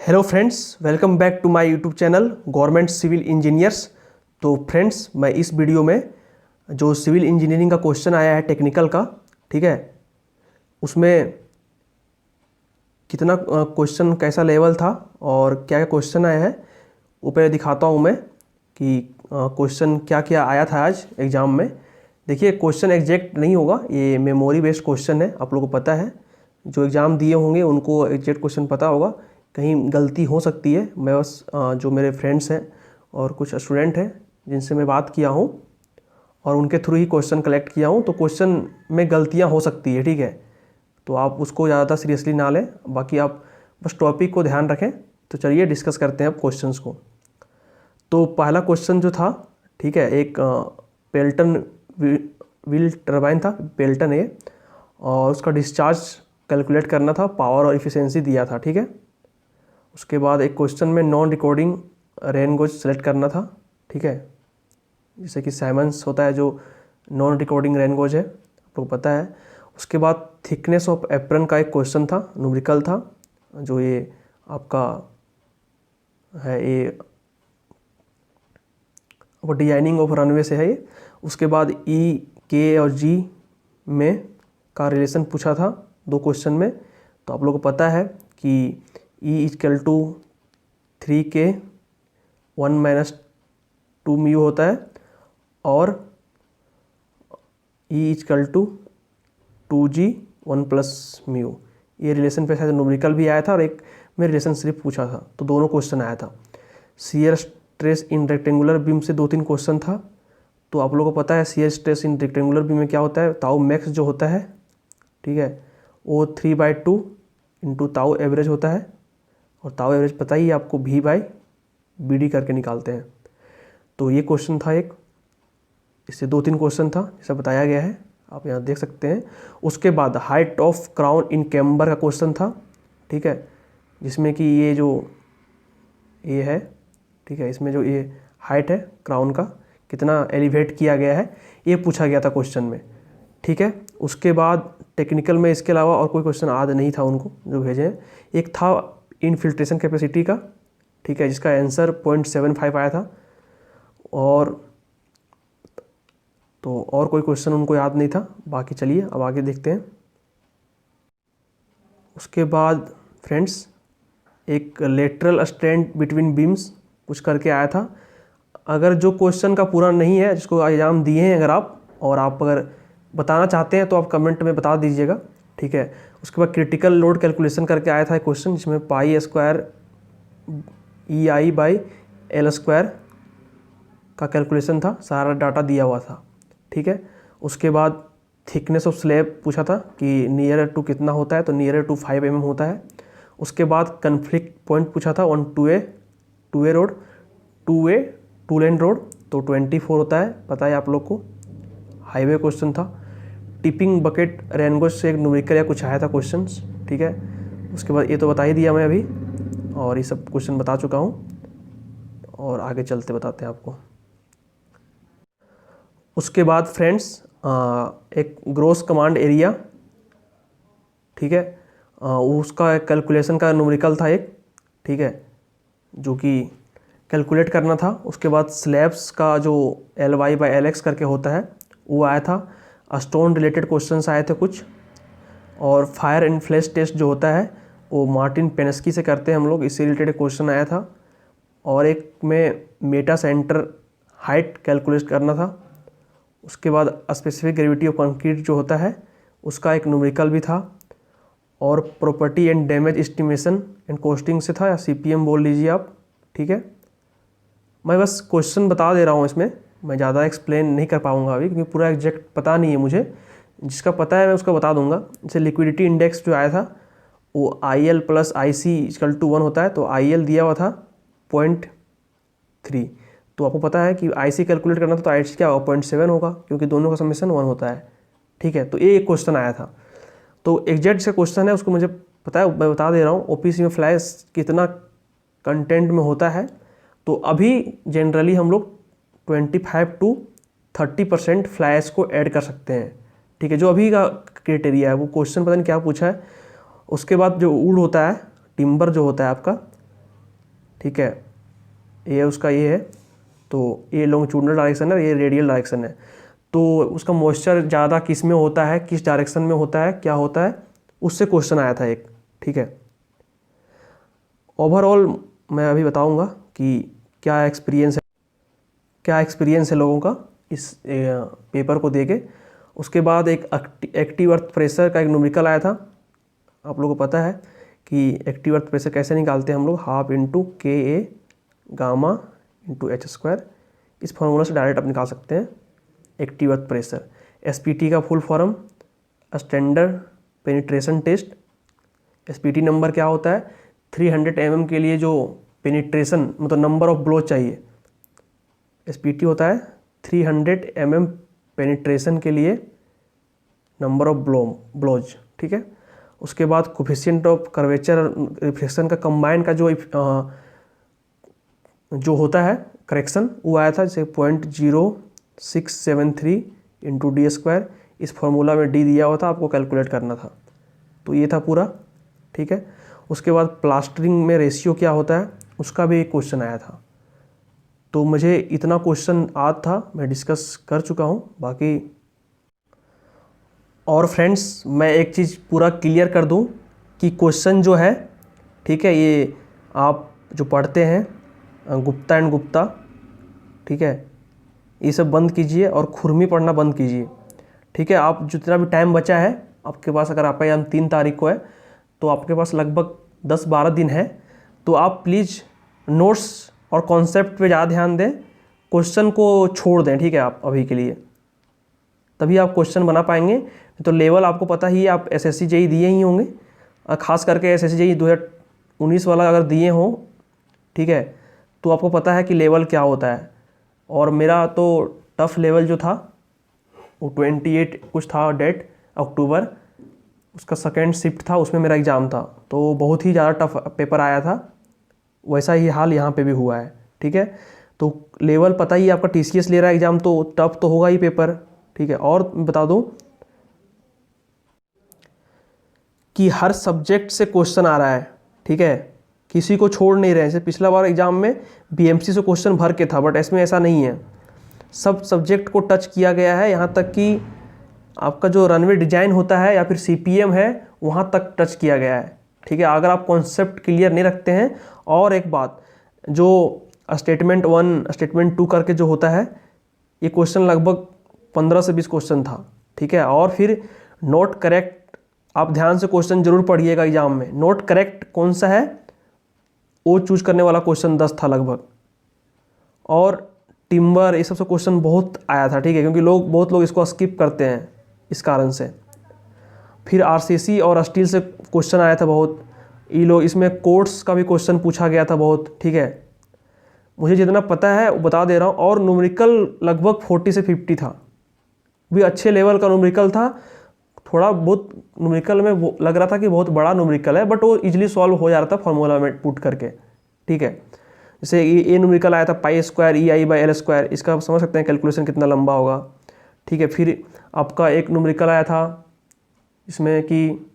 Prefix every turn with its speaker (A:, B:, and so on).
A: Hello friends, welcome back to my YouTube channel government civil engineers. तो friends, मैं इस video में जो सिविल इंजीनियरिंग का क्वेश्चन आया है टेक्निकल का, ठीक है, उसमें कितना क्वेश्चन कैसा लेवल था और क्या क्या क्वेश्चन आए हैं वो पे दिखाता हूँ मैं कि क्वेश्चन क्या क्या आया था आज एग्ज़ाम में। देखिए, क्वेश्चन एग्जैक्ट नहीं होगा, ये मेमोरी बेस्ड क्वेश्चन है, आप लोगों को पता है। जो एग्ज़ाम दिए होंगे उनको एग्जैक्ट क्वेश्चन पता होगा, कहीं गलती हो सकती है। मैं बस जो मेरे फ्रेंड्स हैं और कुछ स्टूडेंट हैं जिनसे मैं बात किया हूँ और उनके थ्रू ही क्वेश्चन कलेक्ट किया हूँ, तो क्वेश्चन में गलतियाँ हो सकती है, ठीक है। तो आप उसको ज़्यादा सीरियसली ना लें, बाकी आप बस टॉपिक को ध्यान रखें। तो चलिए डिस्कस करते हैं अब क्वेश्चंस को। तो पहला क्वेश्चन जो था, ठीक है, एक पेल्टन व्हील टरबाइन था, पेल्टन है, और उसका डिस्चार्ज कैलकुलेट करना था, पावर और इफिशिएंसी दिया था, ठीक है। उसके बाद एक क्वेश्चन में non recording rain goes select करना था, ठीक है, जैसे कि साइमंस होता है जो नॉन रिकॉर्डिंग रेन गोज है, आपको पता है। उसके बाद थिकनेस ऑफ एप्रन का एक क्वेश्चन था, न्यूमेरिकल था, जो ये आपका है, ये वो डिजाइनिंग ऑफ रनवे से है ये। उसके बाद ई, के और जी में का रिलेशन पूछा था दो क्वेश्चन में। तो आप लोगों को पता है कि ई इक्वल टू 3K 1 - 2 म्यू होता है, और E equal to 2G 1 + mu. ये रिलेशन पे शायद न्यूमेरिकल भी आया था और एक में रिलेशन सिर्फ पूछा था, तो दोनों क्वेश्चन आया था। Shear stress in rectangular beam से 2-3 क्वेश्चन था। तो आप लोगों को पता है shear stress in rectangular beam में क्या होता है, ताऊ मैक्स जो होता है, ठीक है, वो 3/2 इंटू ताऊ एवरेज होता है, और ताऊ एवरेज पता ही है आपको, V/BD करके निकालते हैं। तो ये क्वेश्चन था एक, इससे 2-3 क्वेश्चन था जैसा बताया गया है, आप यहाँ देख सकते हैं। उसके बाद height of crown in camber का क्वेश्चन था, ठीक है, जिसमें कि ये जो ये है, ठीक है, इसमें जो ये हाइट है क्राउन का कितना एलिवेट किया गया है, ये पूछा गया था क्वेश्चन में, ठीक है। उसके बाद टेक्निकल में इसके अलावा और कोई क्वेश्चन आज नहीं था उनको जो भेजे हैं। एक था इनफिल्ट्रेशन कैपेसिटी का, ठीक है, जिसका आंसर 0.75 आया था, और तो और कोई क्वेश्चन उनको याद नहीं था। बाकी चलिए अब आगे देखते हैं। उसके बाद फ्रेंड्स, एक लेटरल स्ट्रेंड बिटवीन बीम्स कुछ करके आया था। अगर जो क्वेश्चन का पूरा नहीं है, जिसको एग्जाम दिए हैं अगर आप, और आप अगर बताना चाहते हैं तो आप कमेंट में बता दीजिएगा, ठीक है। उसके बाद क्रिटिकल लोड कैलकुलेशन करके आया था एक क्वेश्चन, जिसमें π² EI/L² का कैलकुलेशन था, सारा डाटा दिया हुआ था, ठीक है। उसके बाद थिकनेस ऑफ स्लैब पूछा था कि नियर टू कितना होता है, तो नियर टू 5 mm होता है। उसके बाद कन्फ्लिक्ट पॉइंट पूछा था on two a road, two lane road, तो 24 होता है, पता है आप लोग को, हाईवे क्वेश्चन था। टिपिंग बकेट रेनगोज से एक न्यूमेरिकल या कुछ आया था क्वेश्चंस, ठीक है। उसके बाद ये तो बता ही दिया मैं अभी, और ये सब क्वेश्चन बता चुका हूँ, और आगे चलते बताते हैं आपको। उसके बाद फ्रेंड्स, एक ग्रॉस कमांड एरिया, ठीक है, उसका कैलकुलेशन का न्यूमेरिकल था एक, ठीक है, जो कि कैलकुलेट करना था। उसके बाद स्लैब्स का जो LY/LX करके होता है वो आया था। स्टोन रिलेटेड क्वेश्चंस आए थे कुछ, और फायर एंड फ्लैश टेस्ट जो होता है वो मार्टिन पेनेस्की से करते हैं हम लोग, इससे रिलेटेड क्वेश्चन आया था। और एक में मेटा सेंटर हाइट कैलकुलेट करना था। उसके बाद स्पेसिफिक ग्रेविटी ऑफ कंक्रीट जो होता है उसका एक न्यूमेरिकल भी था, और property and damage estimation and costing से था, या CPM बोल लीजिए आप, ठीक है। मैं बस क्वेश्चन बता दे रहा हूँ, इसमें मैं ज़्यादा एक्सप्लेन नहीं कर पाऊँगा अभी, क्योंकि पूरा एग्जैक्ट पता नहीं है मुझे। जिसका पता है मैं उसका बता दूंगा। जैसे लिक्विडिटी इंडेक्स जो आया था वो IL + IC = 1 होता है, तो IL दिया हुआ था 0.3, तो आपको पता है कि IC कैलकुलेट करना था, तो IC क्या होगा, 0.7 होगा, क्योंकि दोनों का समेशन 1 होता है, ठीक है। तो ये एक क्वेश्चन आया था। तो एग्जैक्ट जिसका क्वेश्चन है उसको मुझे पता है, मैं बता दे रहा हूँ। OPC में फ्लैश कितना कंटेंट में होता है, तो अभी जनरली हम लोग 25 to 30% फ्लैश को ऐड कर सकते हैं, ठीक है, जो अभी का क्राइटेरिया है। वो क्वेश्चन पता नहीं क्या पूछा है। उसके बाद जो वुड होता है, टिम्बर जो होता है आपका, ठीक है, ये उसका ये है, तो ये लॉन्गिट्यूडनल डायरेक्शन है, ये रेडियल डायरेक्शन है। तो उसका मॉइस्चर ज़्यादा किस में होता है, किस डायरेक्शन में होता है, क्या होता है, उससे क्वेश्चन आया था एक। ठीक है, ओवरऑल मैं अभी बताऊंगा कि क्या एक्सपीरियंस है लोगों का इस पेपर को देके। उसके बाद एक एक्टिव अर्थ प्रेशर का एक न्यूमेरिकल आया था। आप लोगों को पता है कि एक्टिव अर्थ प्रेशर कैसे निकालते हैं हम लोग, half into K A gamma into H square. इस फार्मूला से डायरेक्ट आप निकाल सकते हैं एक्टिव अर्थ प्रेशर। एसपीटी का full form standard penetration test. SPT number क्या होता है, 300 mm के लिए जो पेनिट्रेशन मतलब नंबर ऑफ ब्लो चाहिए, एसपीटी होता है 300 mm पेनिट्रेशन के लिए नंबर ऑफ ब्लोज। ठीक है, उसके बाद कोफिशिएंट ऑफ कर्वेचर रिफ्लेक्शन का कंबाइन का जो होता है करेक्शन, वो आया था जैसे 0.0673 इंटू डी स्क्वायर। इस फॉर्मूला में डी दिया हुआ था, आपको कैलकुलेट करना था। तो ये था पूरा। ठीक है, उसके बाद प्लास्टरिंग में रेशियो क्या होता है, उसका भी एक क्वेश्चन आया था। तो मुझे इतना क्वेश्चन आज था, मैं डिस्कस कर चुका हूँ। बाकी और फ्रेंड्स, मैं एक चीज़ पूरा क्लियर कर दूँ कि क्वेश्चन जो है, ठीक है, ये आप जो पढ़ते हैं गुप्ता एंड गुप्ता, ठीक है, ये सब बंद कीजिए और खुरमी पढ़ना बंद कीजिए। ठीक है, आप जितना भी टाइम बचा है आपके पास, अगर आपका एग्जाम 3 तारीख को है तो आपके पास लगभग 10-12 दिन है, तो आप प्लीज़ नोट्स और कॉन्सेप्ट पे ज़्यादा ध्यान दें, क्वेश्चन को छोड़ दें। ठीक है, आप अभी के लिए, तभी आप क्वेश्चन बना पाएंगे। तो लेवल आपको पता ही है, आप एसएससी जेईई दिए ही होंगे, और ख़ास करके एसएससी जेईई 2019 वाला अगर दिए हों, ठीक है, तो आपको पता है कि लेवल क्या होता है। और मेरा तो टफ़ लेवल जो था वो 28 कुछ था डेट अक्टूबर, उसका सेकेंड शिफ्ट था, उसमें मेरा एग्ज़ाम था, तो बहुत ही ज़्यादा टफ पेपर आया था। वैसा ही हाल यहाँ पे भी हुआ है। ठीक है, तो लेवल पता ही आपका टीसीएस ले रहा है एग्ज़ाम, तो टफ तो होगा ही पेपर। ठीक है, और बता दूँ कि हर सब्जेक्ट से क्वेश्चन आ रहा है। ठीक है, किसी को छोड़ नहीं रहे। जैसे पिछला बार एग्ज़ाम में बीएमसी से क्वेश्चन भर के था, बट इसमें ऐसा नहीं है, सब सब्जेक्ट को टच किया गया है। यहाँ तक कि आपका जो रनवे डिजाइन होता है या फिर सीपीएम है, वहाँ तक टच किया गया है। ठीक है, अगर आप कॉन्सेप्ट क्लियर नहीं रखते हैं। और एक बात, जो स्टेटमेंट 1 स्टेटमेंट 2 करके जो होता है, ये क्वेश्चन लगभग 15 से 20 क्वेश्चन था। ठीक है, और फिर नोट करेक्ट, आप ध्यान से क्वेश्चन जरूर पढ़िएगा एग्जाम में। नोट करेक्ट कौन सा है वो चूज करने वाला क्वेश्चन 10 था लगभग, और टिम्बर ये सब क्वेश्चन बहुत आया था। ठीक है, क्योंकि बहुत लोग इसको स्किप करते हैं इस कारण से। फिर आरसीसी और स्टील से क्वेश्चन आया था बहुत, ये लोग इसमें कोर्ट्स का भी क्वेश्चन पूछा गया था बहुत। ठीक है, मुझे जितना पता है वो बता दे रहा हूँ। और न्यूमेरिकल लगभग 40 से 50 था, भी अच्छे लेवल का न्यूमेरिकल था। थोड़ा बहुत न्यूमेरिकल में वो लग रहा था कि बहुत बड़ा न्यूमेरिकल है, बट वो इजीली सॉल्व हो जा रहा था फार्मूला में पुट करके। ठीक है, जैसे ये न्यूमेरिकल आया था पाई स्क्वायर EI/L², इसका आप समझ सकते हैं कैलकुलेशन कितना लंबा होगा। ठीक है, फिर आपका एक न्यूमेरिकल आया था इसमें कि